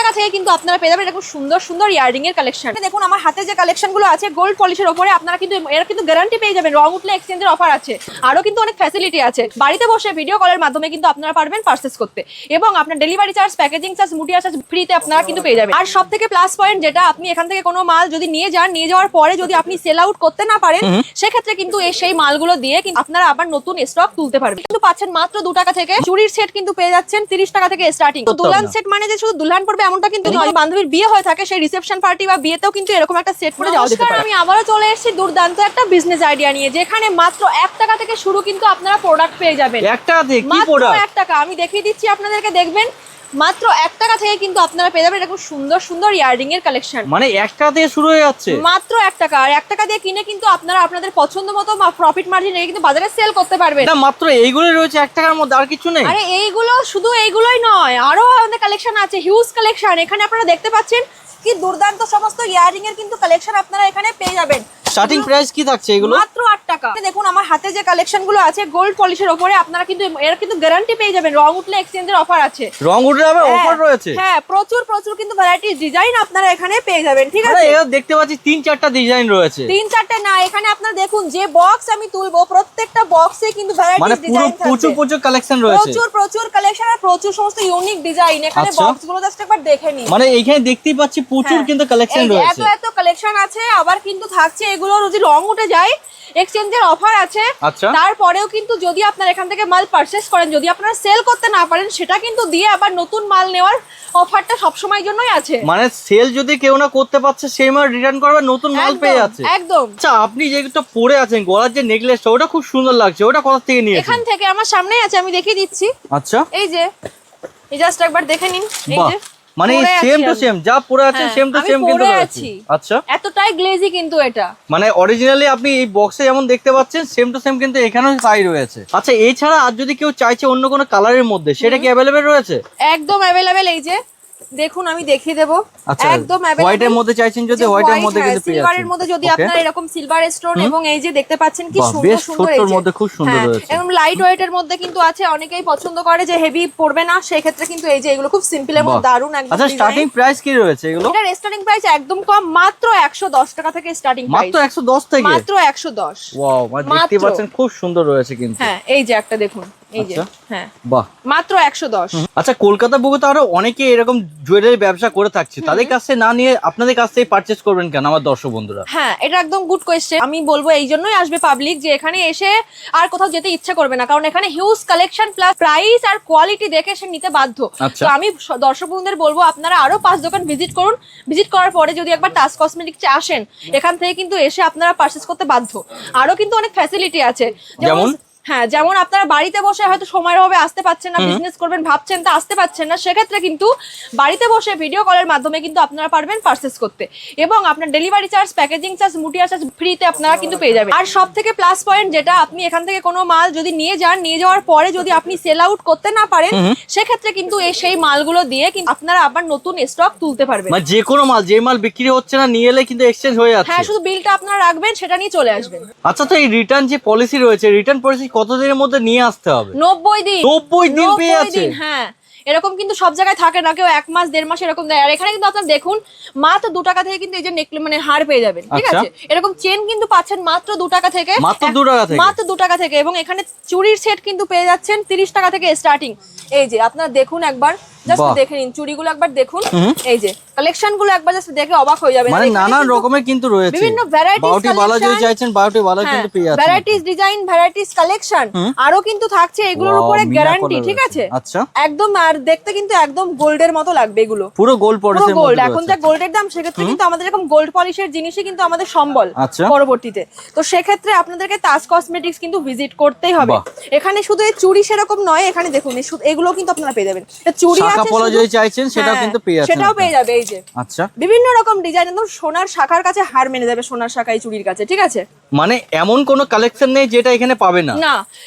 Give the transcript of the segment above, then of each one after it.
টাকা থেকে কিন্তু আপনারা পেয়ে যাবেন এরকম সুন্দর সুন্দর ইয়ারিং এর কালেকশন। দেখুন আমার হাতে যে কালেকশন গুলো আছে গোল্ড পলিশের উপরে, আপনারা কিন্তু এর কিন্তু গ্যারান্টি পেয়ে যাবেন, রং উঠলে এক্সচেঞ্জের অফার আছে, আরো কিন্তু অনেক ফ্যাসিলিটি আছে। বাড়িতে বসে ভিডিও কলের মাধ্যমে কিন্তু আপনারা পারবেন পারচেজ করতে, এবং আপনার ডেলিভারি চার্জ, প্যাকেজিং চার্জ, মুটিয়া চার্জ ফ্রিতে আপনারা কিন্তু পেয়ে যাবেন। আর সব থেকে প্লাস পয়েন্ট যেটা, আপনি এখান থেকে কোনো মাল যদি নিয়ে যান, নিয়ে যাওয়ার পরে যদি আপনি সেল আউট করতে না পারেন, সেক্ষেত্রে কিন্তু সেই মালগুলো দিয়ে কিন্তু আপনারা আবার নতুন স্টক তুলতে পারবেন। কিন্তু পাচ্ছেন মাত্র 2 টাকা থেকে। চুরির সেট কিন্তু পেয়ে যাচ্ছেন 30 টাকা থেকে স্টার্টিং। দুলহান সেট মানে যে শুধু দুলহান পড়বে এমনটা কিন্তু নয়, বান্ধবীর বিয়ে হয়ে থাকে সেই রিসেপশন পার্টি বা বিয়েতেও কিন্তু এরকম একটা সেট পরে যাওয়া যেতে পারে। আমি আবারও চলে এসেছি দুর্দান্ত একটা বিজনেস আইডিয়া নিয়ে, যেখানে মাত্র 1 টাকা থেকে শুরু কিন্তু আপনারা প্রোডাক্ট পেয়ে যাবেন। 1 টাকা থেকে কি প্রোডাক্ট? 1 টাকা আমি দেখিয়ে দিচ্ছি আপনাদেরকে, দেখবেন মাত্র 1 টাকা থেকে কিন্তু আপনারা পেয়ে যাবেন এরকম সুন্দর সুন্দর ইয়ারিং এর কালেকশন। মানে 1 টাকা থেকে শুরু হয়ে যাচ্ছে মাত্র 1 টাকা। আর 1 টাকা দিয়ে কিনে কিন্তু আপনারা আপনাদের পছন্দ মতো প্রফিট মার্জিন রেখে কিন্তু বাজারে সেল করতে পারবেন। না মাত্র এইগুলো রয়েছে 1 টাকার মধ্যে, আর কিছু নেই? আরে এইগুলো শুধু এইগুলোই নয়, আরো আমাদের কালেকশন আছে, হিউজ কালেকশন। এখানে আপনারা দেখতে পাচ্ছেন কি দুর্দান্ত সমস্ত ইয়ারিং এর কিন্তু কালেকশন আপনারা এখানে পেয়ে যাবেন। স্টার্টিং প্রাইস কি থাকছে এগুলো? মাত্র 8 টাকা। দেখুন আমার হাতে যে কালেকশন গুলো আছে গোল্ড পলিশের উপরে, আপনারা কিন্তু এর কিন্তু গ্যারান্টি পেয়ে যাবেন, রং উঠলে এক্সচেঞ্জের অফার আছে। রং উঠলে আবার অফার রয়েছে? হ্যাঁ, প্রচুর প্রচুর কিন্তু ভ্যারাইটিস ডিজাইন আপনারা এখানে পেয়ে যাবেন। ঠিক আছে, এরা দেখতে পাচ্ছি 3-4টা ডিজাইন রয়েছে। 3-4টা না, এখানে আপনারা দেখুন যে বক্স আমি তুলবো প্রত্যেকটা বক্সে কিন্তু ভ্যারাইটিস ডিজাইন থাকবে। প্রচুর প্রচুর কালেকশন রয়েছে, প্রচুর প্রচুর কালেকশন আর প্রচুর সমস্ত ইউনিক ডিজাইন। এখানে বক্স গুলো জাস্ট একবার দেখে নিন। মানে এইখানে দেখতেই পাচ্ছি প্রচুর কিন্তু কালেকশন রয়েছে, এত এত কালেকশন আছে। আবার কিন্তু থাকছে এগুলো যদি রং উঠে যায় এক্সচেঞ্জের অফার আছে। তারপরেও কিন্তু যদি আপনারা এখান থেকে মাল পারচেজ করেন, যদি আপনারা সেল করতে না পারেন, সেটা কিন্তু দিয়ে আবার নতুন মাল নেওয়ার অফারটা সব সময়ের জন্যই আছে। মানে সেল যদি কেউ না করতে পারছে সেই মাল রিটার্ন করবে, নতুন মাল পেয়ে যাচ্ছে একদম। আচ্ছা, আপনি যেটা পরে আছেন গলার যে নেকলেসটা, ওটা খুব সুন্দর লাগছে, ওটা কোথা থেকে নিয়েছেন? এখান থেকে, আমার সামনেই আছে, আমি দেখিয়ে দিচ্ছি। আচ্ছা, এই যে এই জাস্ট একবার দেখে নিন। এই যে মানে সেম টু সেম যা পরে আছে সেম টু সেম কিন্তু রয়েছে। আচ্ছা, এতটাই গ্লেজি কিন্তু এটা, মানে অরিজিনালি আপনি এই বক্সে যেমন দেখতে পাচ্ছেন সেম টু সেম কিন্তু এখানেও তাই রয়েছে। আচ্ছা, এছাড়া আর যদি কেউ চাইছে অন্য কোনো কালারের মধ্যে, সেটা কি अवेलेबल রয়েছে? একদম अवेलेबल। এই যে দেখুন আমি দেখিয়ে দেব। একদম হোয়াইটের মধ্যে চাইছেন যদি হোয়াইটের মধ্যে কিন্তু পেয়ে যাবেন। সিলভারের মধ্যে যদি আপনারা এরকম সিলভার স্টোন, এবং এই যে দেখতে পাচ্ছেন কি সুন্দর সুন্দর, এই যে মধ্যে খুব সুন্দর রয়েছে। এবং লাইট ওয়েটের মধ্যে কিন্তু আছে। অনেকেই পছন্দ করে যে হেভি পড়বে না, সেই ক্ষেত্রে কিন্তু এই যে এগুলো খুব সিম্পল এবং দারুণ একদম। আচ্ছা, স্টার্টিং প্রাইস কি রয়েছে এগুলো? এটা স্টার্টিং প্রাইস একদম কম, মাত্র 110 টাকা থেকে স্টার্টিং প্রাইস। মাত্র 110 থেকে? মাত্র 110। ওয়াও, মানে দেখতে পাচ্ছেন খুব সুন্দর রয়েছে কিন্তু। হ্যাঁ, এই যে একটা দেখুন, এই যে হ্যাঁ, বাহ, মাত্র 110। আচ্ছা, কলকাতা বুকে তো আরো অনেকে এরকম জুয়েলারি ব্যবসা করে থাকছে, তাদের কাছে না নিয়ে আপনাদের কাছ থেকে পারচেজ করবেন কেন আমার দর্শক বন্ধুরা? হ্যাঁ, এটা একদম গুড কোয়েশ্চেন। আমি বলবো এই জন্যই আসবে পাবলিক, যে এখানে এসে আর কোথাও যেতে ইচ্ছা করবে না, কারণ এখানে হিউজ কালেকশন প্লাস প্রাইস আর কোয়ালিটি দেখে সে নিতে বাধ্য। তো আমি দর্শক বন্ধুদের বলবো আপনারা আরো 5 দোকান ভিজিট করুন। ভিজিট করার পরে যদি একবার তাজ কসমেটিক্সে আসেন, এখান থেকে কিন্তু এসে আপনারা পারচেজ করতে বাধ্য। আরো কিন্তু অনেক ফ্যাসিলিটি আছে, যেমন হ্যাঁ, যেমন আপনারা বাড়িতে বসে হয়তো সময়ের অভাবে আসতে পাচ্ছেন না, বিজনেস করবেন ভাবছেন তা আসতে পাচ্ছেন না, সেক্ষেত্রে কিন্তু বাড়িতে বসে ভিডিও কলের মাধ্যমে কিন্তু আপনারা পারবেন পারচেজ করতে, এবং আপনার ডেলিভারি চার্জ, প্যাকেজিং চার্জ, মুটিয়া চার্জ ফ্রিতে আপনারা কিন্তু পেয়ে যাবেন। আর সব থেকে প্লাস পয়েন্ট যেটা, আপনি এখান থেকে কোনো মাল যদি নিয়ে যান, নিয়ে যাওয়ার পরে যদি আপনি সেল আউট করতে না পারেন, সেক্ষেত্রে কিন্তু সেই মালগুলো দিয়ে কিন্তু আপনারা আবার নতুন স্টক তুলতে পারবেন। মানে যে কোনো মাল, যে মাল বিক্রি হচ্ছে না নিয়ে এলে কিন্তু এক্সচেঞ্জ হয়ে যাচ্ছে। হ্যাঁ, শুধু বিলটা আপনারা রাখবেন, সেটা নিয়ে চলে আসবেন। আচ্ছা, তো এই রিটার্ন যে পলিসি রয়েছে, রিটার্ন পলিসি কত দিনের মধ্যে নিয়ে আসতে হবে? 90 দিন। 90 দিন পেয়ে যাচ্ছে? হ্যাঁ, এরকম কিন্তু সব জায়গায় থাকে না, কেউ 1 মাস 1.5 মাস এরকম দেয়। আর এখানে কিন্তু আপনারা দেখুন মাত্র 2 টাকা থেকে কিন্তু এই যে নেকলেস মানে হার পেয়ে যাবেন। ঠিক আছে, এরকম চেন কিন্তু পাচ্ছেন মাত্র 2 টাকা থেকে। মাত্র 2 টাকা থেকে? মাত্র 2 টাকা থেকে। এবং এখানে চুড়ির সেট কিন্তু পেয়ে যাচ্ছেন 30 টাকা থেকে স্টার্টিং। এই যে আপনারা দেখুন একবার, জাস্ট দেখে নিন চুড়িগুলো একবার দেখুন। এই যে কালেকশন গুলো একবার জাস্ট দেখে অবাক হয়ে যাবেন। মানে নানা রকমের কিন্তু রয়েছে, বিভিন্ন ভ্যারাইটিস বাউটি বালা যদি চাইছেন বাউটি বালা কিন্তু পেয়ে যাচ্ছেন, ভ্যারাইটিস ডিজাইন, ভ্যারাইটিস কালেকশন আরো কিন্তু থাকছে এগুলোর উপরে গ্যারান্টি। ঠিক আছে, আচ্ছা, একদম। আর দেখতে কিন্তু একদম গোল্ডের মতো লাগবে, এগুলো পুরো গোল্ড পলিশের গোল্ড। এখন যা গোল্ডের দাম, সেক্ষেত্রে কিন্তু আমাদের এরকম গোল্ড পলিশের জিনিসই কিন্তু আমাদের সম্বল পরবর্তীতে। তো সেক্ষেত্রে আপনাদেরকে তাজ কসমেটিক্স কিন্তু ভিজিট করতেই হবে। এখানে শুধু এই চুড়ি সেরকম নয়, এখানে দেখুন এগুলো কিন্তু আপনারা পেয়ে যাবেন। চুড়ি আছে, যদি চাইছেন সেটাও কিন্তু পেয়ে যাচ্ছেন, সেটাও পেয়ে যাবে। এই যে আচ্ছা, বিভিন্ন রকম ডিজাইন, একদম সোনার শাখার কাছে হার মেনে যাবে, সোনার শাখায় চুড়ির কাছে। ঠিক আছে, মানে এমন কোন কালেকশন নেই যেটা এখানে পাবে না। না,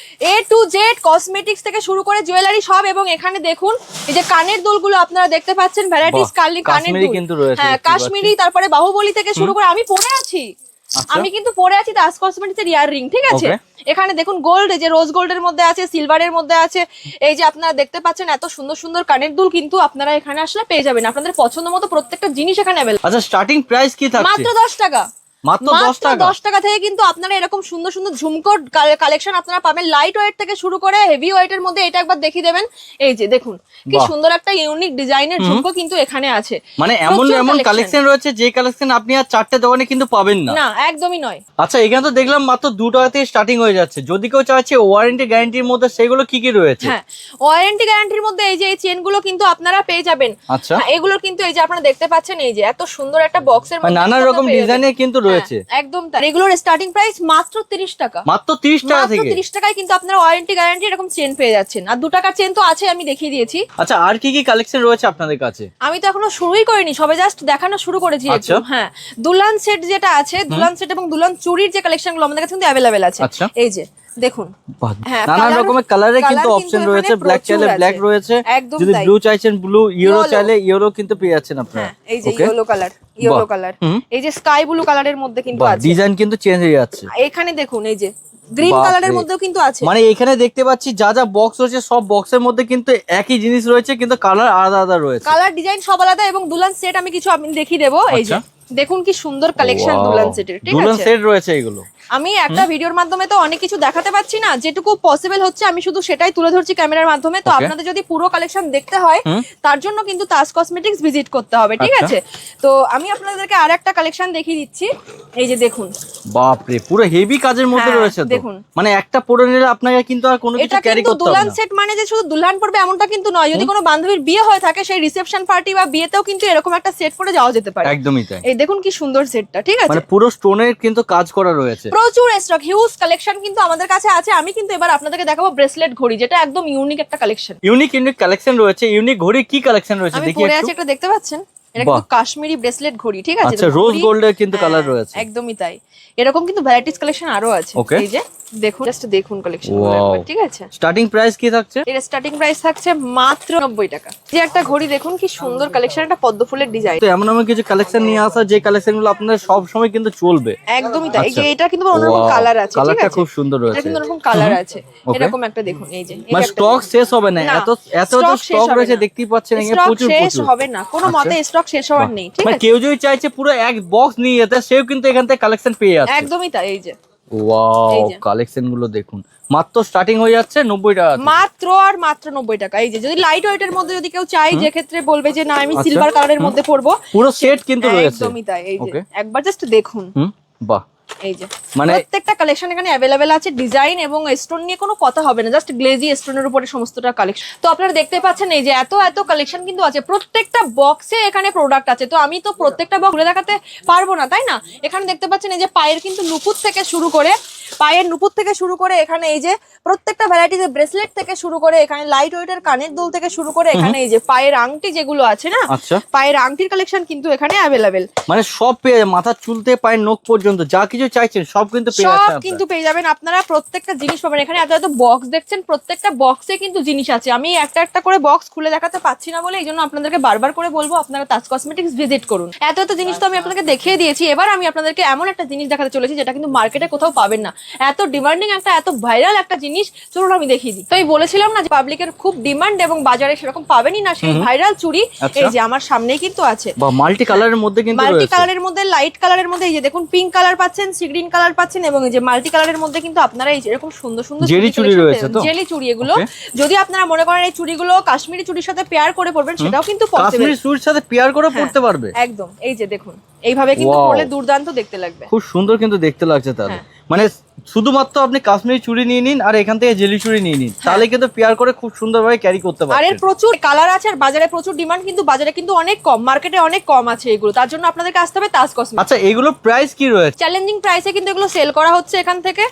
A to Z কসমেটিক্স থেকে শুরু করে জুয়েলারি সব। এবং এখানে দেখুন এই যে কানের দুলগুলো আপনারা দেখতে পাচ্ছেন, ভ্যারাইটিস কানের দুল কিন্তু রয়েছে। হ্যাঁ, কাশ্মীরি, তারপরে বাহুবলী থেকে শুরু করে আমি পরে আছি। আমি কিন্তু পরে আছি তাজ কসমেটিক্স এর ইয়ার রিং, ঠিক আছে? এখানে দেখুন গোল্ড, যে রোজ গোল্ডের মধ্যে আছে, সিলভারের মধ্যে আছে, এই যে আপনারা দেখতে পাচ্ছেন এত সুন্দর সুন্দর কানের দুল কিন্তু আপনারা এখানে আসলে পেয়ে যাবেন আপনাদের পছন্দ মতো প্রত্যেকটা জিনিস এখানে अवेलेबल। আচ্ছা স্টার্টিং প্রাইস কি থাকছে? মাত্র 10 টাকা। মাত্র 10 টাকা থেকে কিন্তু আপনারা এরকম সুন্দর সুন্দর ঝুমকো কালেকশন আপনারা পাবেন, লাইট ওয়েট থেকে শুরু করে হেভি ওয়েটের মধ্যে। এটা একবার দেখিয়ে দেবেন, এই যে দেখুন কি সুন্দর একটা ইউনিক ডিজাইনের ঝুমকো কিন্তু এখানে আছে। মানে এমন এমন কালেকশন রয়েছে যে কালেকশন আপনি আর চারটে দোকানে কিন্তু পাবেন না। না, একদমই নয়। আচ্ছা এখানে তো দেখলাম মাত্র 2 টাকা থেকে স্টার্টিং হয়ে যাচ্ছে। যদি কেউ চাইছে ওয়ারেন্টি গ্যারান্টির মধ্যে, সেগুলো কি কি রয়েছে? হ্যাঁ, ওয়ারেন্টি গ্যারান্টির মধ্যে এই যে এই চেনগুলো কিন্তু আপনারা পেয়ে যাবেন। আচ্ছা, এগুলো কিন্তু এই যে আপনারা দেখতে পাচ্ছেন, এই যে এত সুন্দর একটা বক্সের মধ্যে নানা রকম ডিজাইনের কিন্তু রয়েছে। একদম তাই। এগুলোর স্টার্টিং প্রাইস মাত্র 30 টাকা। মাত্র 30 টাকা থেকে। 30 টাকায় কিন্তু আপনারা ওয়ারেন্টি গ্যারান্টি এরকম চেন পেয়ে যাচ্ছেন। আর 2 টাকার চেন তো আছে, আমি দেখিয়ে দিয়েছি। আচ্ছা আর কি কি কালেকশন রয়েছে আপনাদের কাছে? আমি তো এখনো শুরুই করিনি, সবে জাস্ট দেখানো শুরু করেছি একটু। হ্যাঁ, দুলহান সেট যেটা আছে, দুলহান সেট এবং দুলহান চুড়ির যে কালেকশনগুলো আমাদের কাছে কিন্তু अवेलेबल আছে। এই যে দেখুন, হ্যাঁ নানা রকমের কালারে কিন্তু অপশন রয়েছে। ব্ল্যাক চাইলে ব্ল্যাক রয়েছে, যদি ব্লু চাইছেন ব্লু, ইয়েলো চাইলে ইয়েলো কিন্তু পেয়ে যাচ্ছেন আপনারা। এই যে ইয়েলো কালার, এই যে স্কাই ব্লু কালারের মধ্যে কিন্তু আছে। ডিজাইন কিন্তু চেঞ্জ হয়ে যাচ্ছে। এখানে দেখুন, এই যে গ্রিন কালারের মধ্যেও কিন্তু আছে। মানে এখানে দেখতে পাচ্ছি যা যা বক্স রয়েছে সব বক্সের মধ্যে কিন্তু একই জিনিস রয়েছে, কিন্তু কালার আলাদা আলাদা রয়েছে। কালার ডিজাইন সব আলাদা। এবং দুলহান সেট আমি কিছু দেখিয়ে দেবো। এই যে দেখুন কি সুন্দর কালেকশন দুলহান সেটের, ঠিক আছে? দুলহান সেট রয়েছে এগুলো। আমি একটা ভিডিওর মাধ্যমে তো অনেক কিছু দেখাতে পাচ্ছি না, যেটুকু পসিবল হচ্ছে আমি শুধু সেটাই তুলে ধরছি ক্যামেরার মাধ্যমে। তো আপনাদের যদি পুরো কালেকশন দেখতে হয় তার জন্য কিন্তু তাজ কসমেটিক্স ভিজিট করতে হবে, ঠিক আছে? তো আমি আপনাদেরকে আরেকটা কালেকশন দেখিয়ে দিচ্ছি। এই যে দেখুন, বাপরে পুরো হেভি কাজের মধ্যে রয়েছে। দেখুন মানে একটা পরে নিলে আপনাকে কিন্তু আর কোনো কিছু ক্যারি করতে হবে না। দুলহান সেট মানে যে শুধু দুলহান পরবে এমনটা কিন্তু নয়। যদি কোনো বান্ধবীর বিয়ে হয়ে থাকে, সেই রিসেপশন পার্টি বা বিয়েতেও কিন্তু এরকম একটা সেট পরে যাওয়া যেতে পারে। একদমই তাই। এই দেখুন কি সুন্দর সেটটা, ঠিক আছে? মানে পুরো স্টোনের কিন্তু কাজ করা রয়েছে। প্রচুর স্টক, হিউজ কালেকশন কিন্তু আমাদের কাছে আছে। আমি কিন্তু এবার আপনাদেরকে দেখাবো ব্রেসলেট ঘড়ি, যেটা একদম ইউনিক একটা কালেকশন। ইউনিক কালেকশন রয়েছে। ইউনিক ঘড়ি কি কালেকশন রয়েছে দেখি পরে আছে, একটা দেখতে পাচ্ছেন? এটা কিন্তু কাশ্মীরি ব্রেসলেট ঘড়ি, ঠিক আছে? আচ্ছা, রোজ গোল্ডের কিন্তু কালার রয়েছে। একদমই তাই। এরকম কিন্তু ভ্যারাইটিস কালেকশন আরো আছে। এই যে দেখুন, জাস্ট দেখুন কালেকশন, ঠিক আছে? স্টার্টিং প্রাইস কি থাকছে? এর স্টার্টিং প্রাইস থাকছে মাত্র 90 টাকা। যে একটা ঘড়ি দেখুন কি সুন্দর কালেকশন, একটা পদ্ম ফুলের ডিজাইন। তো এমন এমন কিছু কালেকশন নিয়ে আসা যে কালেকশনগুলো আপনাদের সব সময় কিন্তু চলবে। একদমই তাই। এই যে এটা কিন্তু অন্যরকম কালার আছে, ঠিক আছে? কালারটা খুব সুন্দর রয়েছে। এটা কিন্তু অন্যরকম কালার আছে। এরকম একটা দেখুন, এই যে মানে স্টক শেষ হবে না, এত এত স্টক রয়েছে দেখতেই পাচ্ছেন। এখানে প্রচুর শেষ হবে না, কোনো মতে স্টক শেষ হওয়ার নেই, ঠিক আছে? কেউ যদি চাইছে পুরো এক বক্স নিয়ে যেতে, সেও কিন্তু এখান থেকে কালেকশন পেয়ে যাচ্ছে। একদমই তাই। এই যে ওয়াও, কালেকশন গুলো দেখুন। মাত্র স্টার্টিং হয়ে যাচ্ছে 90 টাকা, মাত্র 90 টাকা। এই যে যদি লাইট ওয়েটের মধ্যে যদি কেউ চাই, যে ক্ষেত্রে বলবে যে না আমি সিলভার কালারের মধ্যে পরবো, পুরো সেট কিন্তু রয়েছে। একদমই তাই। এই যে একবার জাস্ট দেখুন, বাহ। এই যে মানে প্রত্যেকটা কালেকশন এখানে अवेलेबल আছে। ডিজাইন এবং স্টোন নিয়ে কোনো কথা হবে না, জাস্ট গ্লেজি স্টোনের উপরে সমস্তটা কালেকশন। তো আপনারা দেখতে পাচ্ছেন এই যে এত কালেকশন কিন্তু আছে। প্রত্যেকটা বক্সে এখানে প্রোডাক্ট আছে। তো আমি তো প্রত্যেকটা বক্স খুলে দেখাতে পারবো না, তাই না? এখানে দেখতে পাচ্ছেন এই যে পায়ের কিন্তু নুপুর থেকে শুরু করে এখানে এই যে প্রত্যেকটা ভ্যারাইটিজ এর ব্রেসলেট থেকে শুরু করে এখানে লাইট ওয়েটের কানের দুল থেকে শুরু করে এখানে এই যে পায়ের আংটি যেগুলো আছে না, পায়ের আংটির কালেকশন কিন্তু এখানে अवेलेबल। মানে সব পেয়ে মাথার চুল থেকে পায়ের নখ পর্যন্ত যা কিছু চাইছেন সব কিন্তু পেয়ে যাচ্ছেন। সব কিন্তু পেয়ে যাবেন আপনারা, প্রত্যেকটা জিনিস পাবেন এখানে। এত বক্স দেখছেন, প্রত্যেকটা বক্সে কিন্তু জিনিস আছে। আমি একটা একটা করে বক্স খুলে দেখাতে পাচ্ছি না বলে এই জন্য আপনাদেরকে বারবার করে বলবো আপনারা তাজ কসমেটিক্স ভিজিট করুন। এত জিনিস তো আমি আপনাদেরকে দেখিয়ে দিয়েছি। এবার আমি আপনাদেরকে এমন একটা জিনিস দেখাতে চলেছি যেটা কিন্তু মার্কেটে কোথাও পাবেন না। এত ডিমান্ডিং একটা, এত ভাইরাল একটা জিনিস, চলুন আমি দেখিয়ে দিই। তো আমি বলেছিলাম না যে পাবলিকের খুব ডিমান্ড এবং বাজারে সেরকম পাবেনই না সেই ভাইরাল চুড়ি। এই যে আমার সামনেই কিন্তু আছে, মাল্টি কালারের মধ্যে কিন্তু মাল্টি কালারের মধ্যে, লাইট কালারের মধ্যে। এই যে দেখুন পিঙ্ক কালার পাচ্ছেন, সি গ্রিন কালার পাচ্ছেন, এবং এই যে মাল্টি কালারের মধ্যে কিন্তু আপনারা এই যে এরকম সুন্দর সুন্দর জেলি চুড়ি রয়েছে। তো জেলি চুড়ি এগুলো যদি আপনারা মনে করেন এই চুড়িগুলো কাশ্মীরি চুড়ির সাথে পেয়ার করে পরবেন, সেটাও কিন্তু পসিবল। কাশ্মীরি চুড়ির সাথে পেয়ার করে পরতে পারবে একদম। এই যে দেখুন এইভাবে কিন্তু পরলে দুর্দান্ত দেখতে লাগবে। খুব সুন্দর কিন্তু দেখতে লাগছে। তাহলে মানে শুধুমাত্র আপনি কাশ্মীরি চুড়ি নিয়ে নিন আর এখান থেকে জেলি চুড়ি নিয়ে নিন, তাহলে কিন্তু পেয়ার করে খুব সুন্দরভাবে ক্যারি করতে পারবেন। আর এর প্রচুর কালার আছে, আর বাজারে প্রচুর ডিমান্ড, কিন্তু বাজারে কিন্তু অনেক কম, মার্কেটে অনেক কম আছে এগুলো। তার জন্য আপনাদেরকে আসতে হবে তাজ কসমেটিক্স। আচ্ছা এগুলো প্রাইস কি রয়েছে? চ্যালেঞ্জিং প্রাইসে কিন্তু এগুলো সেল করা হচ্ছে এখান থেকে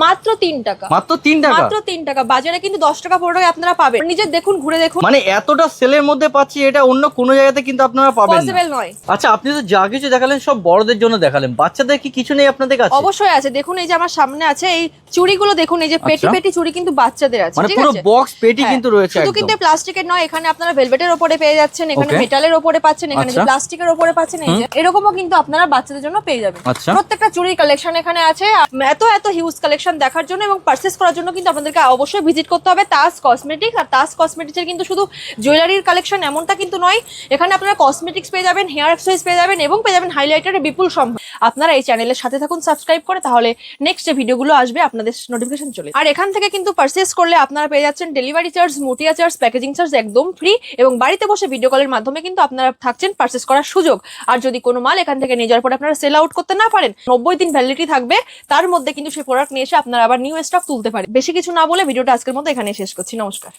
মাত্র 3 টাকা। মাত্র 3 টাকা? মাত্র 3 টাকা। বাজারে কিন্তু 10 টাকা 15 টাকা আপনারা পাবেন। নিজে দেখুন, ঘুরে দেখুন। মানে এতটা সেলের মধ্যে পাচ্ছি, এটা অন্য কোনো জায়গাতে কিন্তু আপনারা পাবেন না, পসিবল নয়। আচ্ছা আপনি তো যা কিছু দেখালেন সব বড়দের জন্য দেখালেন, বাচ্চাদের কি কিছু নেই আপনাদের কাছে? অবশ্যই আছে। দেখুন এই যে আমার সামনে সামনে আছে এই চুড়িগুলো দেখুন, এই যে পেটি পেটি চুড়ি কিন্তু বাচ্চাদের আছে, মানে ঠিক পুরো আছে? বক্স পেটি হ্যাঁ, কিন্তু রয়েছে শুধু একদম। কিন্তু প্লাস্টিকের নয়, এখানে আপনারা ভেলভেটের উপরে পেয়ে যাচ্ছেন, এখানে Okay. মেটালের উপরে পাচ্ছেন, এখানে যে আচ্ছা। প্লাস্টিকের উপরে পাচ্ছেন, এই যে এরকমও কিন্তু আপনারা বাচ্চাদের জন্য পেয়ে যাবেন। আচ্ছা। প্রত্যেকটা চুড়ির কালেকশন এখানে আছে। এত এত হিউজ কালেকশন দেখার জন্য এবং পারচেস করার জন্য কিন্তু আপনাদেরকে অবশ্যই ভিজিট করতে হবে তাজ কসমেটিক্স। আর তাজ কসমেটিক্সের কিন্তু শুধু জুয়েলারির কালেকশন এমনটা কিন্তু নয়, এখানে আপনারা কসমেটিক্স পেয়ে যাবেন, হেয়ার অ্যাক্সেসরিজ পেয়ে যাবেন এবং পেয়ে যাবেন হাইলাইটারের বিপুল সম্ভার। আপনারা এই চ্যানেলের সাথে থাকুন সাবস্ক্রাইব করে, তাহলে নেক্সট যে ভিডিওগুলো আসবে আপনাদের নোটিফিকেশন চলে। আর এখান থেকে কিন্তু পারচেস করলে আপনারা পেয়ে যাচ্ছেন ডেলিভারি চার্জ, মুটিয়া চার্জ, প্যাকেজিং চার্জ একদম ফ্রি এবং বাড়িতে বসে ভিডিও কলের মাধ্যমে কিন্তু আপনারা থাকছেন পারচেস করার সুযোগ। আর যদি কোনো মাল এখান থেকে নিয়ে যাওয়ার পরে আপনারা সেল আউট করতে না পারেন, 90 দিন ভ্যালিডিটি থাকবে, তার মধ্যে কিন্তু সেই প্রোডাক্ট নিয়ে এসে আপনারা আবার নিউ স্টক তুলতে পারেন। বেশি কিছু না বলে ভিডিওটা আজকের মতো এখানে শেষ করছি। নমস্কার।